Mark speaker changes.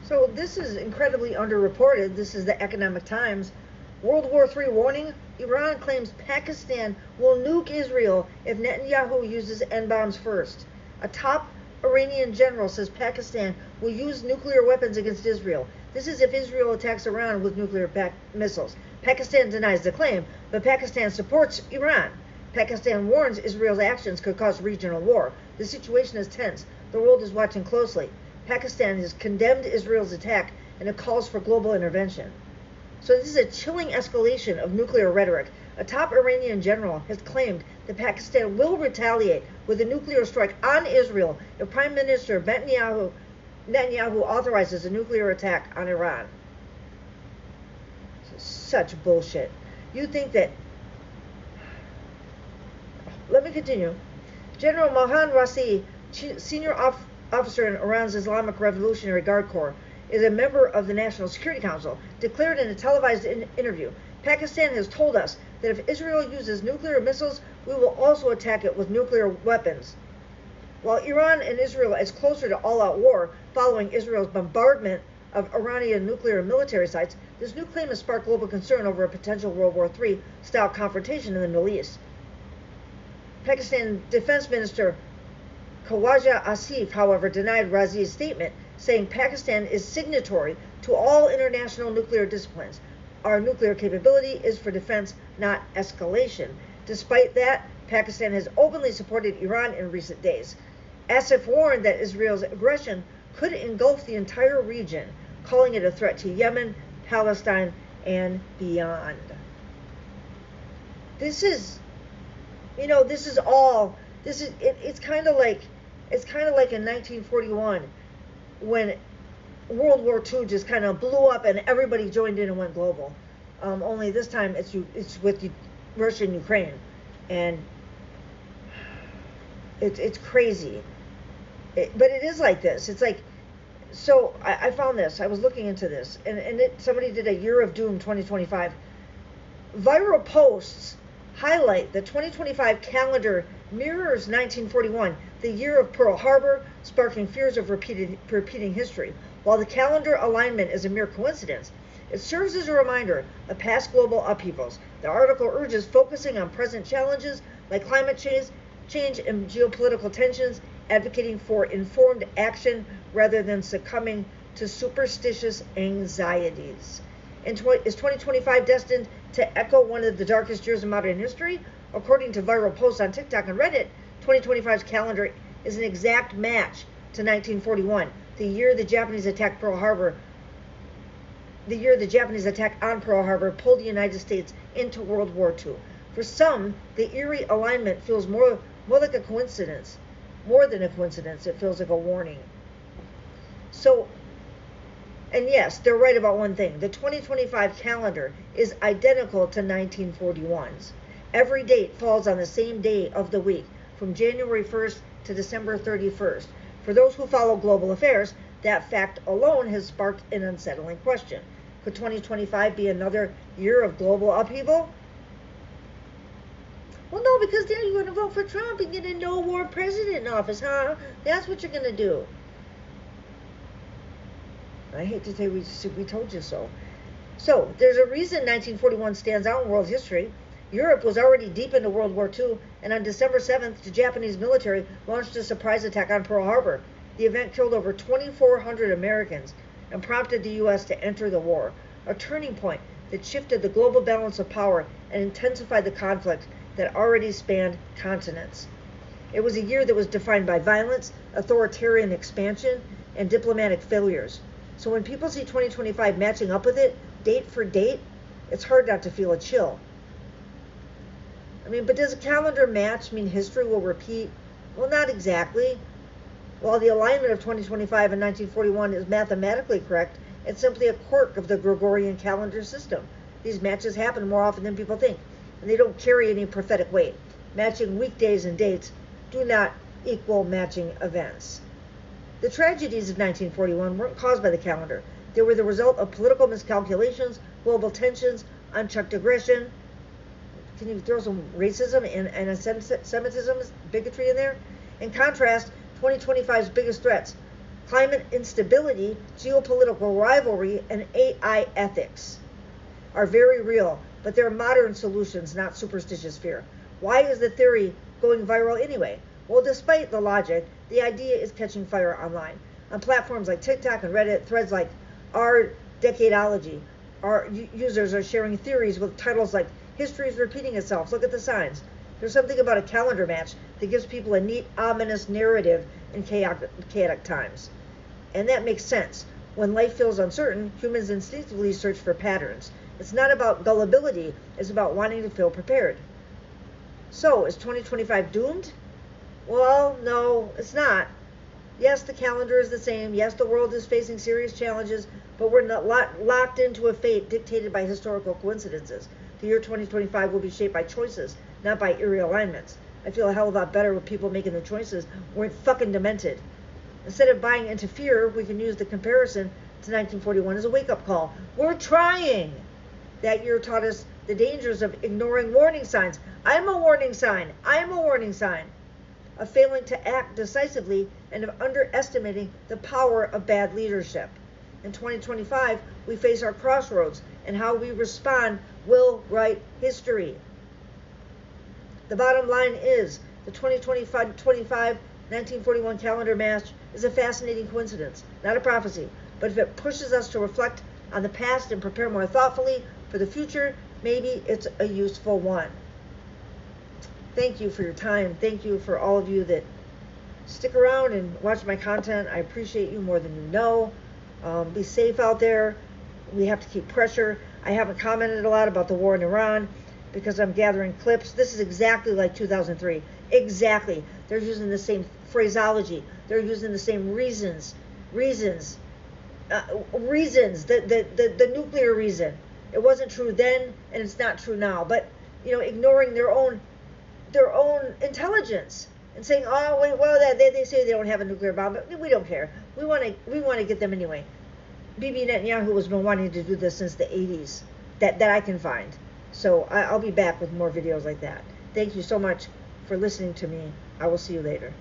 Speaker 1: So this is incredibly underreported. This is the Economic Times. World War III warning. Iran claims Pakistan will nuke Israel if Netanyahu uses N-bombs first. A top Iranian general says Pakistan will use nuclear weapons against Israel. This is if Israel attacks Iran with nuclear missiles. Pakistan denies the claim, but Pakistan supports Iran. Pakistan warns Israel's actions could cause regional war. The situation is tense. The world is watching closely. Pakistan has condemned Israel's attack and it calls for global intervention. So this is a chilling escalation of nuclear rhetoric. A top Iranian general has claimed that Pakistan will retaliate with a nuclear strike on Israel if Prime Minister Netanyahu authorizes a nuclear attack on Iran. Such bullshit. You think that... Let me continue. General Mohan Rasi, senior officer in Iran's Islamic Revolutionary Guard Corps, is a member of the National Security Council, declared in a televised interview, Pakistan has told us that if Israel uses nuclear missiles, we will also attack it with nuclear weapons. While Iran and Israel is closer to all-out war following Israel's bombardment of Iranian nuclear and military sites, this new claim has sparked global concern over a potential World War III-style confrontation in the Middle East. Pakistan Defense Minister Khawaja Asif, however, denied Razi's statement, saying Pakistan is signatory to all international nuclear disciplines. Our nuclear capability is for defense, not escalation. Despite that, Pakistan has openly supported Iran in recent days. Asif warned that Israel's aggression could engulf the entire region, calling it a threat to Yemen, Palestine, and beyond. This is, it's kind of like in 1941 when World War II just kind of blew up and everybody joined in and went global. Only this time it's with Russia and Ukraine, and it's crazy. But it is like this. It's like, so I found this. I was looking into this, and somebody did a Year of Doom 2025. Viral posts highlight the 2025 calendar mirrors 1941, the year of Pearl Harbor, sparking fears of repeating history. While the calendar alignment is a mere coincidence, it serves as a reminder of past global upheavals. The article urges focusing on present challenges like climate change and geopolitical tensions, advocating for informed action rather than succumbing to superstitious anxieties. Is 2025 destined to echo one of the darkest years of modern history? According to viral posts on TikTok and Reddit, 2025's calendar is an exact match to 1941, the year the Japanese attack on Pearl Harbor pulled the United States into World War II. For some, the eerie alignment feels more like a coincidence. More than a coincidence, it feels like a warning. So, and yes, they're right about one thing. The 2025 calendar is identical to 1941's. Every date falls on the same day of the week, from January 1st to December 31st. For those who follow global affairs, that fact alone has sparked an unsettling question. Could 2025 be another year of global upheaval? Well, no, because then you're going to vote for Trump and get a no-war president in office, huh? That's what you're going to do. I hate to say we told you so. So, there's a reason 1941 stands out in world history. Europe was already deep into World War II, and on December 7th, the Japanese military launched a surprise attack on Pearl Harbor. The event killed over 2,400 Americans and prompted the U.S. to enter the war, a turning point that shifted the global balance of power and intensified the conflict that already spanned continents. It was a year that was defined by violence, authoritarian expansion, and diplomatic failures. So when people see 2025 matching up with it, date for date, it's hard not to feel a chill. I mean, but does a calendar match mean history will repeat? Well, not exactly. While the alignment of 2025 and 1941 is mathematically correct, it's simply a quirk of the Gregorian calendar system. These matches happen more often than people think, and they don't carry any prophetic weight. Matching weekdays and dates do not equal matching events. The tragedies of 1941 weren't caused by the calendar. They were the result of political miscalculations, global tensions, unchecked aggression. Can you throw some racism and anti-Semitism, bigotry in there? In contrast, 2025's biggest threats, Climate instability, geopolitical rivalry, and AI ethics are very real, but they're modern solutions, not superstitious fear. Why is the theory going viral anyway? Well, despite the logic, the idea is catching fire online. On platforms like TikTok and Reddit, threads like Our Decadology, our users are sharing theories with titles like History is Repeating Itself, Look at the Signs. There's something about a calendar match that gives people a neat, ominous narrative in chaotic times. And that makes sense. When life feels uncertain, humans instinctively search for patterns. It's not about gullibility, it's about wanting to feel prepared. So, is 2025 doomed? Well, no, it's not. Yes, the calendar is the same. Yes, the world is facing serious challenges, but we're not locked into a fate dictated by historical coincidences. The year 2025 will be shaped by choices, not by eerie alignments. I feel a hell of a lot better with people making the choices weren't fucking demented. Instead of buying into fear, we can use the comparison to 1941 as a wake-up call. We're trying! That year taught us the dangers of ignoring warning signs. I'm a warning sign. I'm a warning sign. Of failing to act decisively and of underestimating the power of bad leadership. In 2025, we face our crossroads, and how we respond will write history. The bottom line is the 1941 calendar match is a fascinating coincidence, not a prophecy. But if it pushes us to reflect on the past and prepare more thoughtfully for the future, maybe it's a useful one. Thank you for your time. Thank you for all of you that stick around and watch my content. I appreciate you more than you know. Be safe out there. We have to keep pressure. I haven't commented a lot about the war in Iran because I'm gathering clips. This is exactly like 2003. Exactly. They're using the same phraseology. They're using the same reasons. The nuclear reason. It wasn't true then, and it's not true now. But ignoring their own intelligence and saying, oh wait, well they say they don't have a nuclear bomb, but we don't care. We want to get them anyway. Bibi Netanyahu has been wanting to do this since the 80s, that I can find. So I'll be back with more videos like that. Thank you so much for listening to me. I will see you later.